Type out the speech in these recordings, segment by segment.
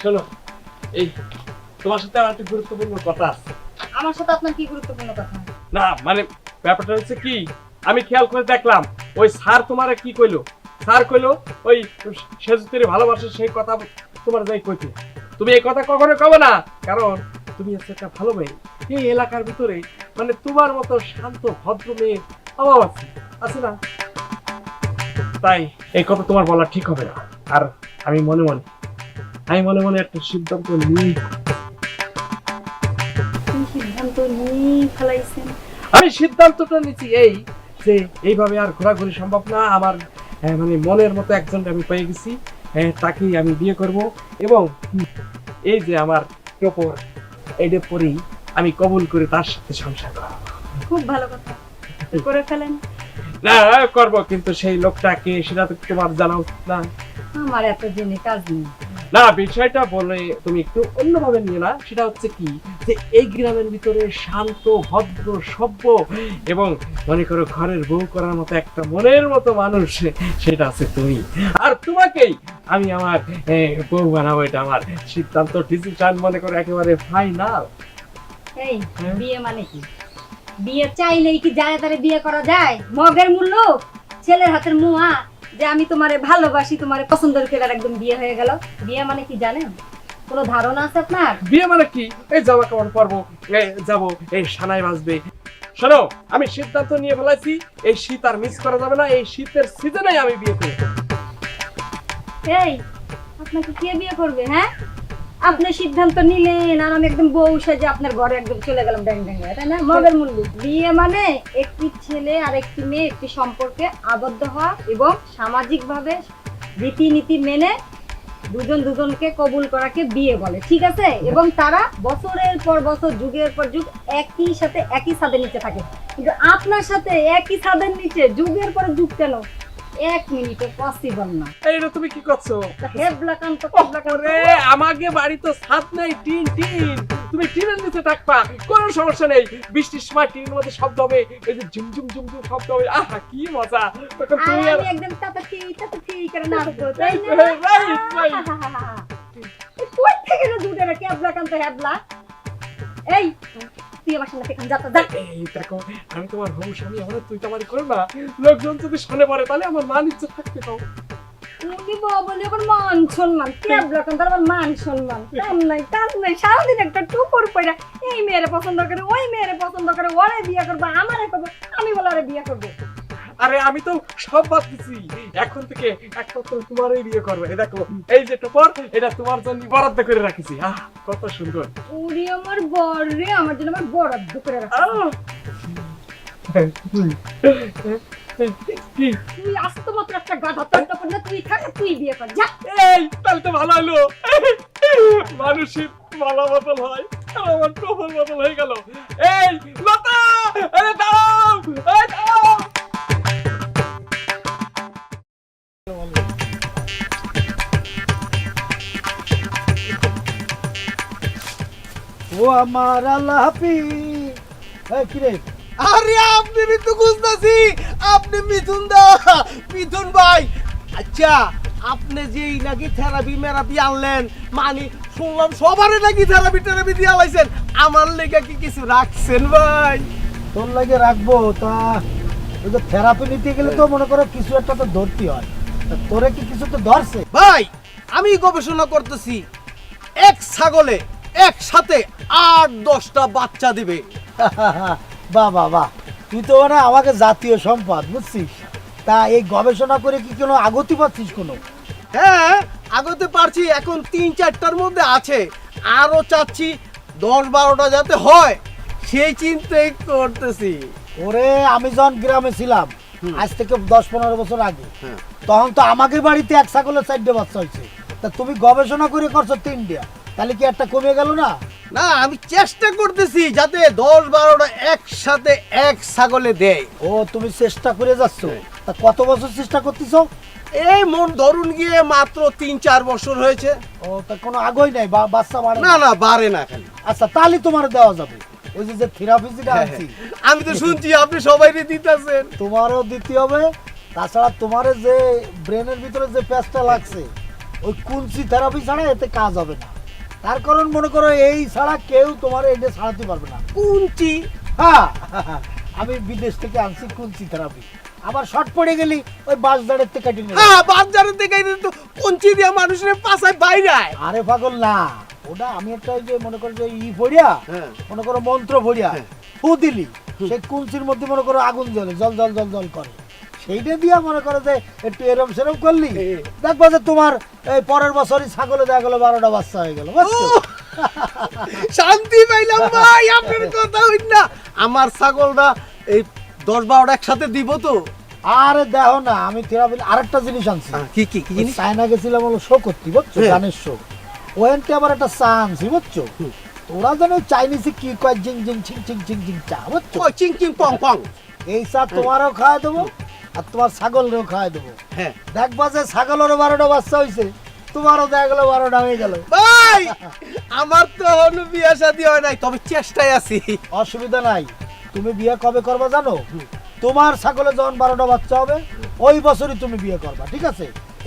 শোনো, এই তোমার সাথে আমার একটা গুরুত্বপূর্ণ কথা আছে। আমার সাথে আপনার কি গুরুত্বপূর্ণ কথা? না মানে ব্যাপারটা হচ্ছে কি, আমি খেয়াল করে দেখলাম ওই স্যার তোমারে কি কইলো। স্যার কইলো ওই সেজুতির ভালোবাসে সেই কথা তোমার যাই কইতে। তুমি এই কথা কখনো কবে না, কারণ তুমি হচ্ছে একটা ভালো মেয়ে। এই এলাকার ভিতরে মানে তোমার মতো শান্ত ভদ্র মেয়ে অভাব আছে, আছে না? তাই এই কথা তোমার বলা ঠিক হবে না। আর আমি মনে মনে একটা সিদ্ধান্ত নিই। কি সিদ্ধান্ত নিয়ে ফেলাইছেন? আমি সিদ্ধান্তটা নিচ্ছি এই যে এইভাবে আর ঘোরাঘুরি সম্ভব না। আমার মানে মনের মতো একজন আমি পেয়ে গেছি, তাকেই আমি বিয়ে করব। এবং এই যে আমার টপর এইটা পরেই আমি কবুল করে তার সাথে সংসার করব। খুব ভালো কথা, করে ফেলেন। না করব, কিন্তু সেই লোকটাকে সেটা তো তোমার জানা উচিত না। আমার এত জেনে কাজ নেই। না বিষয়টা বলে তুমি একটু অন্যভাবে নিয়ে না। সেটা হচ্ছে কি যে এই গ্রামের ভিতরে শান্ত ভদ্র সভ্য এবং মনে করো ঘরের বউ করার মতো একটা মনের মতো মানুষ, সেটা আছে তুমি। আর তোমাকেই আমি আমার বউ বানাবো, এটা আমার সিদ্ধান্ত, ডিসিশন মনে করো একেবারে ফাইনাল। এই বিয়ে মানে কি? বিয়ে চাইলেই কি যায় তারে বিয়ে করা যায়? মগের মূল্য ছেলের হাতের মুয়া যে আমি তোমারে ভালোবাসি, তোমারে পছন্দ করে একদম বিয়ে হয়ে গেল। বিয়ে মানে কি জানেন? কোনো ধারণা আছে আপনার? বিয়ে মানে কি? এই জামা কাপড় পরবো, যাবো, এই সানাই বাজবে। শোনো, আমি সিদ্ধান্ত নিয়ে ফেলাইছি, এই শীত আর মিস করা যাবে না। এই শীতের সিজনে আমি বিয়ে করব। এই আপনাকে কে বিয়ে করবে? হ্যাঁ, আপনি সিদ্ধান্ত নিলেন আর আমি একদম বউ সেজে আপনার ঘরে একদম চলে গেলাম ড্যাং ড্যাং, তাই না? মগের মূল্য। বিয়ে মানে একটি ছেলে আর একটি মেয়ে একটি সম্পর্কে আবদ্ধ হওয়া এবং সামাজিকভাবে রীতিনীতি মেনে দুজন দুজনকে কবুল করাকে বিয়ে বলে, ঠিক আছে? এবং তারা বছরের পর বছর যুগের পর যুগ একই সাথে একই ছাদের নিচে থাকে। কিন্তু আপনার সাথে একই ছাদের নিচে যুগের পর যুগ কেন? এক মিনিটে পসিবল না। এইটা তুমি কি করছো? হেবলাকান্ত রে আমাকে বাড়ি তো ছাদ নাই, টিন টিন। তুমি টিনের নিচে থাকবা, কোনো সমস্যা নেই। বৃষ্টির সময় টিনের মধ্যে শব্দ হবে, এই যে ঝুমঝুম ঝুমঝুম শব্দ হবে। আহা কি মজা! তখন তুমি আর আমি একদম তাতাকি করে নাচবো, তাই না? কই থেকে রে দুটো রে হেবলাকান্ত হেবলা? এই তুই আমার সামনে থেকে যা তো যা। এই দেখো, আমি তোমার হবু স্বামী, আমরা তুই তো আমারই করো না। লোকজন যদি শুনে পড়ে তাহলে আমার মান ইজ্জত থাকতে দাও। উনি বলে আবার মান সম্মান, হেবলাকান্ত আবার মান সম্মান। কাজ নাই সারাদিন একটা টুকুর পয়রা এই মেয়েরে পছন্দ করে, ওই মেয়েরে পছন্দ করে, ওরে বিয়ে করবো, আমারে করবো, আমি বলে ওরে বিয়ে করবো। আরে আমি তো সব বাদ দিছি, এখন থেকে একমাত্র তোমারই বিয়ে করবে। এই দেখো, এই যে টপর, এটা তোমার জন্য বরাদ্দ করে রাখিছি। আহ কত সুন্দর! উনি আমার বর রে, আমার জন্য আমার বরাদ্দ করে রাখা। তুই আস্ত মাত্র একটা গাধা, তোর তখন না তুই থাক, তুই বিয়ে কর যা। এই তাহলে তো ভালো হলো, মানুষের মালা বদল হয় আর আমার টপর বদল হয়ে গেল। এই লতা, আরে দাঁড়াও, এই দাঁড়াও। ও আমার আল্লাহাফি। এই কি রে? আরে আপনি তো বুঝতাছি আপনি মিথুন ভাই। আচ্ছা আপনি যেই নাকি থেরাপি আনলেন, মানে শুনলাম সবারই নাকি থেরাপি দিয়ে আলাইছেন, আমার লেগে কি কিছু রাখছেন ভাই? তোর লাগে রাখবো তা ওই তো থেরাপি নিতে গেলে তো মনে করো কিছু একটা তো ধরতে হয়। তা তোরে কি কিছু তো ধরছে? ভাই আমি গবেষণা করতেছি, এক ছাগলে একসাথে ৮-১০টা বাচ্চা দিবে। বাহ, তুই তো মানে আমাকে জাতীয় সম্পদ, বুঝছিস? তা এই গবেষণা করে কি কোনো আগতি পাচ্ছিস কোনো? হ্যাঁ আগতে পারছি, এখন ৩-৪টার মধ্যে আছে, আরো চাচ্ছি ১০-১২টা যাতে হয়, সেই চিন্তাই করতেছি। ওরে আমি যখন গ্রামে ছিলাম আজ থেকে ১০-১৫ বছর আগে, তখন তো আমাকে বাড়িতে এক ছাগলের ৪টে বাচ্চা হয়েছে। তা তুমি গবেষণা করে করছো ৩টা, তাহলে কি একটা কমে গেল না? না আমি চেষ্টা করতেছি যাতে ১০-১২টা একসাথে এক ছাগলে দেয়। ও তুমি চেষ্টা করে যাচ্ছ? তা কত বছর চেষ্টা করতেছো? এই মন ধরুন গিয়ে মাত্র ৩-৪ বছর হয়েছে। ও তা কোনো আগই নাই, বাচ্চা বাড়ে না? বাড়ে না খালি। আচ্ছা তাহলে তোমার দেওয়া যাবে, ওই যে থেরাপিটা আনছি। আমি তো শুনছি আপনি সবাইকে দিতেছেন। তোমারও দিতে হবে, তাছাড়া তোমার যে ব্রেনের ভিতরে যে প্যাচটা লাগছে ওই কুলসি থেরাপি ছাড়া এতে কাজ হবে না। তার কারণ মনে করো এই ছাড়া কেউ তোমার এটা ছাড়াতে পারবে না। কুঞ্চি হ্যাঁ, আমি বিদেশ থেকে আনছি কুঞ্চি থেরাপি। আবার শর্ট পড়ে গেলি ওই বাস দাঁড়ের থেকে কেটে নিলাম। হ্যাঁ বাজারের থেকে তো কুঞ্চি দিয়ে মানুষের পাশায় বাইরে আরে পাগল না, ওটা আমি একটা ওই যে মনে করো যে ভরিয়া, হ্যাঁ। মনে করো মন্ত্র ভরিয়া ফু দিলি, সেই কুঞ্চির মধ্যে মনে করো আগুন জ্বলে, জল জল জল জল করে। সেইটা দিয়া মনে করো যে একটু এরম সেরম করলি, দেখবো যে তোমার এই পরের বছরই ছাগলে দেখা গেলো 12টা বাচ্চা হয়ে গেল, বুঝছো? শান্তি পাইলাম ভাই আপনার কথা হইল না। আমার ছাগলটা এই 10-12টা একসাথে দিব তো। আরে দেখো না, আমি থেরাপি আরেকটা জিনিস আনছি। কি কি কি জিনিস? চায়না গেছিলাম হলো শো করতে, বুঝছো, হ্যাঁ। গানের শো। ওখানতে আবার একটা চা আনছি, বুঝছো। ওরা যেন চাইনিজে কি কয় জিং জিং ছিং ছিং ছিং ছিং চা, বুঝছো। ও চিং চিং পং পং। এই চা তোমারও খাওয়াই দেবো আর তোমার ছাগলেরও খাওয়াই দেবো। হ্যাঁ দেখবা যে ছাগলেরও 12টা বাচ্চা হয়েছে, তোমারও দেখা গেলো 12টা হয়ে গেল। ভাই আমার তো হলো বিয়ে শাদী হয় নাই, তবে চেষ্টায় আছি। অসুবিধা নাই। তুমি বিয়ে কবে করবা জানো? তোমার ছাগলে যখন 12টা বাচ্চা হবে ওই বছরই তুমি বিয়ে করবা, ঠিক আছে?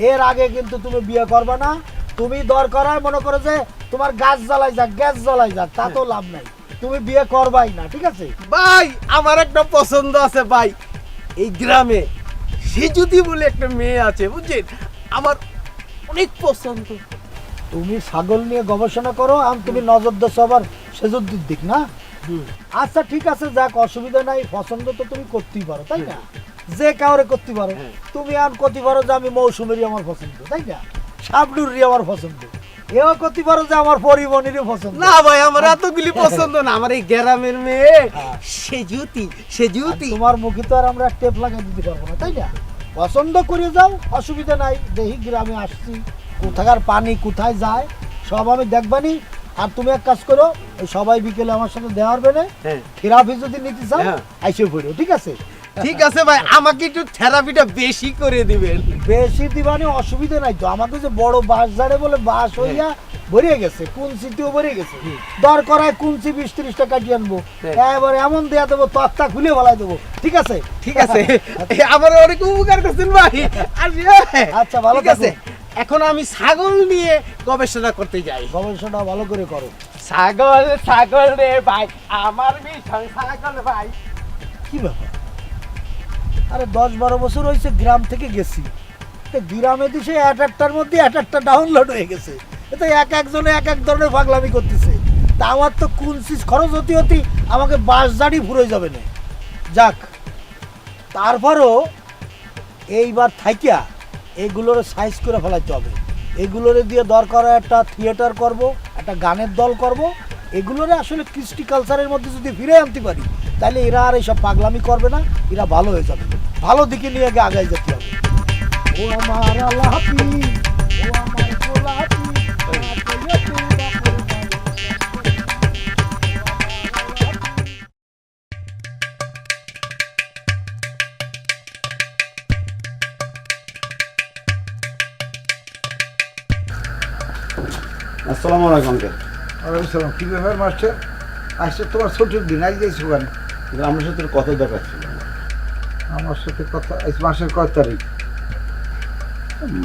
এর আগে কিন্তু তুমি বিয়ে করবা না। তুমি দরকার হয় মনে করো যে তোমার গাছ জ্বালাই যাক, গ্যাস জ্বালাই যাক, তা তো লাভ নাই। তুমি বিয়ে করবাই না, ঠিক আছে? ভাই আমার একটা পছন্দ আছে ভাই, এই গ্রামে সে যদি বলে একটা মেয়ে আছে বুঝছেন, আমার অনেক পছন্দ। তুমি ছাগল নিয়ে গবেষণা করো, আর তুমি নজর দেছো আবার সেজুদ্দির দিক না। আচ্ছা ঠিক আছে, যাক, অসুবিধা নাই। পছন্দ তো তুমি করতেই পারো, তাই না? যে কাউরে করতে পারো। তুমি আন করতে পারো যে আমি মৌসুমেরই আমার পছন্দ, তাই না? শাবনুরই আমার পছন্দ। এও করতে পারো যে আমার পরিমণিরই পছন্দ। না ভাই আমার এতগুলি পছন্দ না, আমার এই গ্রামের মেয়ে সেজুতি আর সেজুতি। তোমার মুখে তো আর আমরা টেপ লাগিয়ে দিতে পারবো না, তাই না? পছন্দ করে যাও, অসুবিধা নাই। দেখি গ্রামে আসছি, কোথাকার পানি কোথায় যায় সব আমি দেখবানি। আর তুমি এক কাজ করো, এই সবাই বিকেলে আমার সাথে দেওয়ার বেনে হ্যাঁ থেরাপি যদি নিতে চাও হ্যাঁ। আইসে পড়ো, ঠিক আছে? ঠিক আছে ভাই, আমাকে একটু থেরাপিটা বেশি করে দিবেন। বেশি দিবানি, অসুবিধা নাই তো। আমাদের যে বড় বাস ঝাড়ে বলে বাস হইয়া ভরে গেছে, কুঞ্চিতেও ভরে গেছে। দরকার হয় কুঞ্চি 20-30টা কাটিয়ে আনবো, এবার এমন দেয়া দেবো তত্তা খুলে বলাই দেবো, ঠিক আছে? ঠিক আছে আমার অনেক উপকার করছেন ভাই। আসি, হ্যাঁ। আচ্ছা, ভালো ঠিক আছে, এখন আমি ছাগল নিয়ে গবেষণা করতে যাই। গবেষণা ভালো করে করো। ছাগল ছাগল রে ভাই, আমার মিশন ছাগল ভাই। কি ব্যাপার? আরে 10-12 বছর হয়েছে গ্রাম থেকে গেছি, তো গ্রামে দিছে একটার মধ্যে একটা ডাউনলোড হয়ে গেছে। এতে এক একজনে এক এক ধরনের পাগলামি করতেছে। তা আমার তো কুলসিস খরচ হতে হতে আমাকে বাস জাড়ি ফুরে যাবে না। যাক, তারপরও এইবার থাইকা এগুলোর সাইজ করে ফেলাইতে হবে। এগুলোরে দিয়ে দরকার হয় একটা থিয়েটার করব, একটা গানের দল করব। এগুলোরে আসলে কৃষ্টি কালচারের মধ্যে যদি ফিরে আনতে পারি, তাহলে এরা আর এইসব পাগলামি করবে না, এরা ভালো হয়ে যাবে। ভালো দিকে নিয়ে আগে আগায় যেতে হবে। ও আমার আলাপি, ও আমার গোলাপি, আসসালামু আলাইকুম আঙ্কেল। ওয়ালাইকুম সালাম। কি ব্যাপার মাস্টার? আজকে তোমার ছুটির দিন, আজ যাইছো কেন? আপনার সাথে কথা দরকার ছিল। আমার সাথে কথা আজ মাসের কয় তারিখ?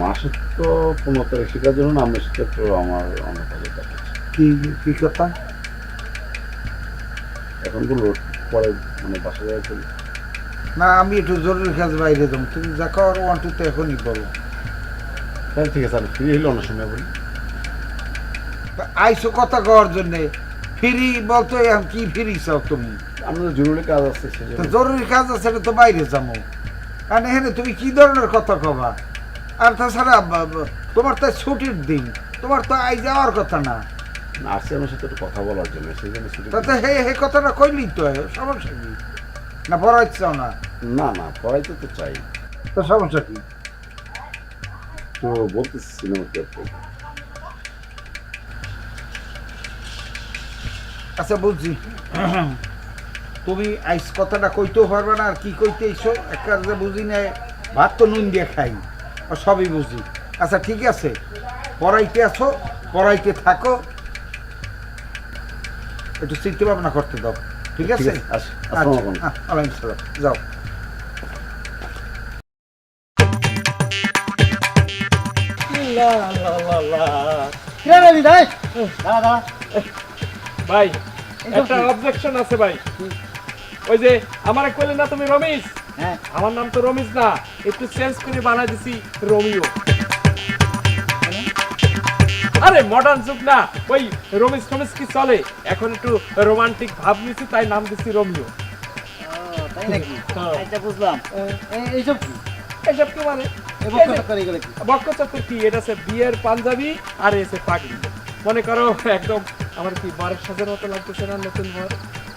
মাসের তো 15 তারিখ, সেটার জন্য না আপনার সাথে তো আমার অনেক কথা দরকার ছিল। কি কি কথা? এখন বললো পরে মানে বাসা যাওয়া চলি। না, আমি একটু জরুরি কাজ বাইরে যাবো। তুমি যা কর 1-2 তো এখনই বলো। তাহলে ঠিক আছে, আমি ফ্রি হলে অন্য সময় বলি। আইসো কথা কওয়ার জন্যে, ফ্রি বলতো এখন কি ফ্রি চাও তুমি? আপনার জরুরি কাজ আছে তো সেজন্য। জরুরি কাজ আছে, এটা তো বাইরে যাবো। কারণ এখানে তুমি কি ধরনের কথা কবা? আর তাছাড়া তোমার তো ছুটির দিন, তোমার তো আই যাওয়ার কথা না। না, আসছে আমার সাথে একটু কথা বলার জন্য, সেই জন্য ছুটি তাতে হে কথাটা কইলি তো, সমস্যা কি? না পড়াইতে চাও না? না না, পড়াইতে তো চাই। তো সমস্যা কি? তো বলতেছি সিনেমা দেখতে। আচ্ছা বুঝছি, তুমি আইস কথাটা কইতেও পারবে না, আর কি কইতে এসো একটা বুঝি না। ভাত তো নুন দিয়ে খাই, আর সবই বুঝি। আচ্ছা ঠিক আছে, পড়াইতে আছো, পড়াইতে থাকো, একটু চিন্তা ভাবনা করতে দাও, ঠিক আছে? আসি, আসসালামু আলাইকুম। আলাইকুম সালাম, যাও। কিরে রবি ভাই দাঁড়া দাঁড়া ভাই একটা অবজেকশন আছে ভাই। ওই যে আমারে কইলে না তুমি রমেশ, হ্যাঁ আমার নাম তো রমেশ না, একটু চেঞ্জ করে বানাই দিছি রোমিও। আরে মডার্ন যুগ না, ওই রমেশ টমেশ কি চলে, এখন একটু রোমান্টিক ভাব নিছি তাই নাম দিছি রোমিও। তাই নাকি হ্যাঁ। আচ্ছা বুঝলাম এইসব কি এসব কি মানে এই বক্তব্য করে গেলে কি বক্কচক্কর কি, এটা হচ্ছে বিয়ের পাঞ্জাবি আর এসে পাগড়ি। মনে করো একদম আমার কি বরের সাজের মতো লাগতেছে না নতুন বর?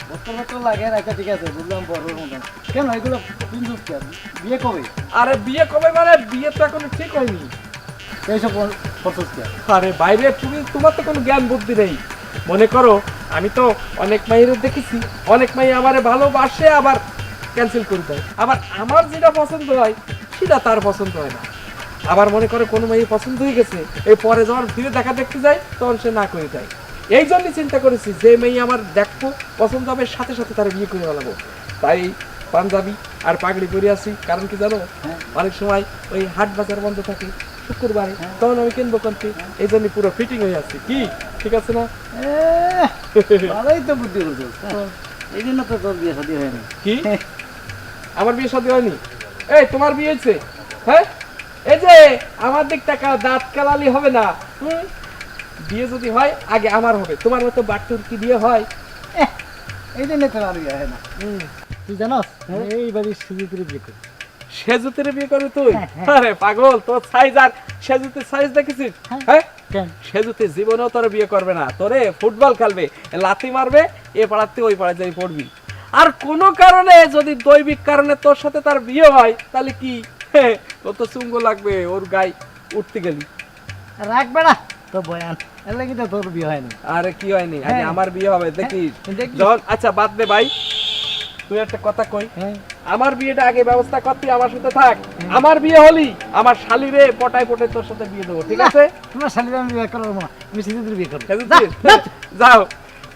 বক্তব্য লাগে আচ্ছা ঠিক আছে বুঝলাম বড় মতন কেন এগুলো কিন্তু বিয়ে কবে আরে বিয়ে কবে মানে বিয়ে তো এখনো ঠিক হয়নি। এইসব ফটো কি আরে বাইরে তোমার তো কোনো জ্ঞান বুদ্ধি নেই। মনে করো আমি তো অনেক মাইয়ের দেখেছি, অনেক মাই আমারে ভালোবাসে আবার ক্যান্সেল করে দেয়, আবার আমার যেটা পছন্দ হয় সেটা তার পছন্দ হয় না। আবার মনে করো কোনো মাই পছন্দ হয়ে গেছে, এই পরে যখন ফিরে দেখা দেখতে যায় তখন সে না করে দেয়। এই জন্যই চিন্তা করেছি যে মেয়ে আমার দেখবো পছন্দ হবে সাথে সাথে তার বিয়ে করে ফেলাবো। তাই পাঞ্জাবি আর পাগড়ি পরে আছি, কারণ কি জানো, অনেক সময় ওই হাট বাজার বন্ধ থাকে শুক্রবারে, তখন আমি কিনবো কোনটি, এই জন্য পুরো ফিটিং হয়ে আছে। কি ঠিক আছে না? ভালোই তো বুদ্ধি করছিস এই জন্য তো তোর বিয়ে শাদী হয়নি কি আমার বিয়ে শাদী হয়নি? এই তোমার বিয়ে হয়েছে? হ্যাঁ এই যে আমার দিক টাকা দাঁত কালালি হবে না। বিয়ে যদি হয় আগে আমার হবে, তোমার মতো বাট্টুর কি বিয়ে হয়? এই জন্য তো আর বিয়ে হয় না তুই জানোস এই বাড়ির সুযোগের বিয়ে করি সেজুতের বিয়ে করবে তুই? আরে পাগল, তোর সাইজ আর সেজুতের সাইজ দেখেছিস? হ্যাঁ কেন সেজুতে জীবনেও তোর বিয়ে করবে না, তোরে ফুটবল খেলবে, লাথি মারবে, এ পাড়াতে ওই পাড়ায় যাই পড়বি। আর কোনো কারণে যদি দৈবিক কারণে তোর সাথে তার বিয়ে হয় তাহলে কি তোর তো চুঙ্গ লাগবে ওর গায়ে উঠতে গেলি। রাখবে না তো বয়ান এর লাগি তো তোর বিয়ে হয়নি আরে কি হয়নি, আগে হ্যাঁ। আমার বিয়ে হবে দেখিস। দেখবি। যখন আচ্ছা বাদ দে ভাই, তুই একটা কথা কই, হ্যাঁ আমার বিয়েটা আগে ব্যবস্থা করতে আমার সাথে থাক, আমার বিয়ে হলি আমার শালিরে পটায় পটায় তোর সাথে বিয়ে দেবো, ঠিক আছে? তোমার শালীর আমি বিয়ে করবো না আমি সিদ্ধুদের বিয়ে করবো সেজুতির যাও,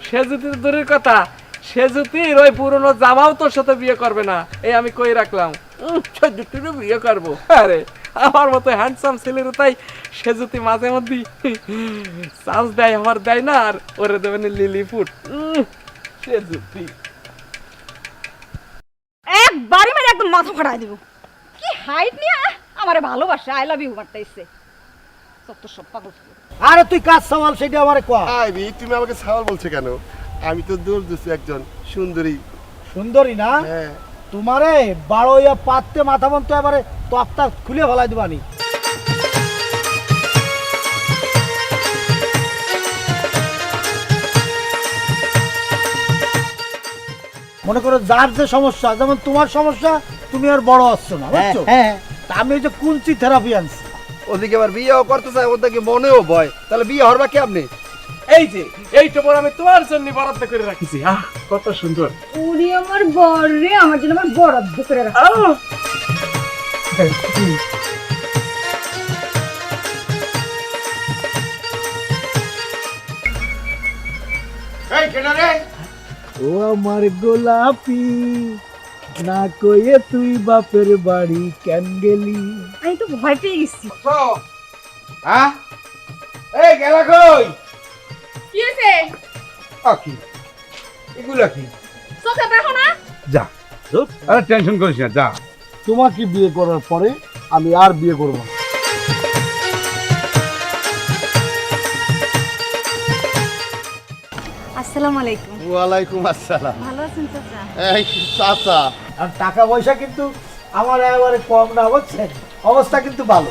সেজুতির দূরের কথা, সেজুতির ওই পুরনো জামাও তোর সাথে বিয়ে করবে না, এই আমি কই রাখলাম। সেজুতিরও বিয়ে করবো? আরে আমার মতো হ্যান্ডসাম ছেলের তাই সেজুতি মাঝে মধ্যে চান্স দেয়, আমার দেয় না, আর ওরে দেবে না লিলি ফুট। সেজুতি একবারই মানে একদম মাথা ফাটাই দিব। কি হাইট নিয়ে আমারে ভালোবাসে, আই লাভ ইউ মারতেইছে সব সব পাগল। আরে তুই কাজ সওয়াল সেটা আমারে কয়া আইবি তুমি আমাকে সাওয়াল বলছো কেন? আমি তো দূর দূর একজন সুন্দরী। সুন্দরী না হ্যাঁ তোমারে বারোয়া পাততে মাথা বন্ধ এবারে তক্তা খুলে ফেলাই দিবানি। মনে করো যার যে সমস্যা, যেমন তোমার সমস্যা তুমি আর বড় আসছো না বুঝছো, তা আমি ওই যে কুঞ্চি থেরাপি আনছি। ওদিকে আবার বিয়েও করতে চায়, ওদিকে মনেও ভয়, তাহলে বিয়ে হরবা কি আপনি? এই যে এইটা পর আমি তোমার জন্য বরাদ্দ করে রাখিছি। আহ কত সুন্দর। উনি আমার বর রে, আমার জন্য আমার বরাদ্দ করে রাখা। আহ! এই কেন রে? ও আমার গোলাপি না কয়ে তুই বাপের বাড়ি কেন গেলি? আমি তো ভয় পেয়ে গেছি। হ্যাঁ এই গেলা কই? কি হয়েছে? কি এগুলা কি? চোখে দেখো না? যা আরে টেনশন করিস না, যা। তোমাকে বিয়ে করার পরে আমি আর বিয়ে করব না। আসসালামু আলাইকুম। ওয়ালাইকুম আসসালাম। ভালো আছেন চাচা? এই চাচা, আর টাকা পয়সা কিন্তু আমার একেবারে কম না, বুঝছেন? অবস্থা কিন্তু ভালো।